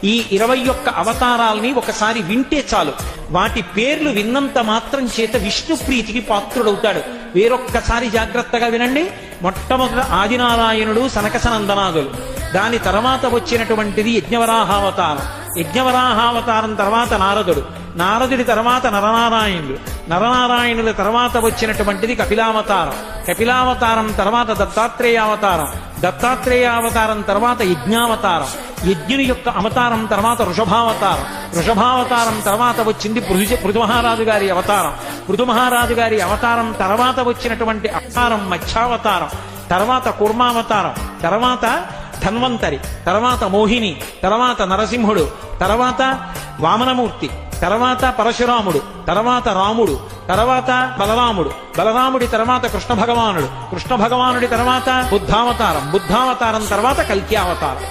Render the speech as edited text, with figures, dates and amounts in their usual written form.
ఈ 21 అవతారాల్ని ఒకసారి వింటే చాలు, వాటి పేర్లు విన్నంత మాత్రం చేత విష్ణు ప్రీతికి పాత్రుడవుతాడు. వేరొక్కసారి జాగ్రత్తగా వినండి. మొట్టమొదట ఆదినారాయణుడు సనకసనందనాదులు, దాని తర్వాత వచ్చినటువంటిది యజ్ఞవరాహావతారం, యజ్ఞవరాహావతారం తర్వాత నారదుడు, నారదుడి తర్వాత నరనారాయణుడు, నరనారాయణుల తర్వాత వచ్చినటువంటిది కపిలావతారం, కపిలావతారం తర్వాత దత్తాత్రేయావతారం, దత్తాత్రేయావతారం తర్వాత యజ్ఞావతారం, యజ్ఞుని యొక్క అవతారం తర్వాత వృషభావతారం, వృషభావతారం తర్వాత వచ్చింది పృథుమహారాజు గారి అవతారం, పృథుమహారాజు గారి అవతారం తర్వాత వచ్చినటువంటి అవతారం మత్స్యావతారం, తర్వాత కూర్మావతారం, తర్వాత ధన్వంతరి, తర్వాత మోహిని, తర్వాత నరసింహుడు, తర్వాత వామనమూర్తి, తర్వాత పరశురాముడు, తర్వాత రాముడు, తర్వాత బలరాముడు, బలరాముడి తర్వాత కృష్ణ భగవానుడు, కృష్ణ భగవానుడి తర్వాత బుద్ధావతారం, బుద్ధావతారం తర్వాత కల్కి అవతారం.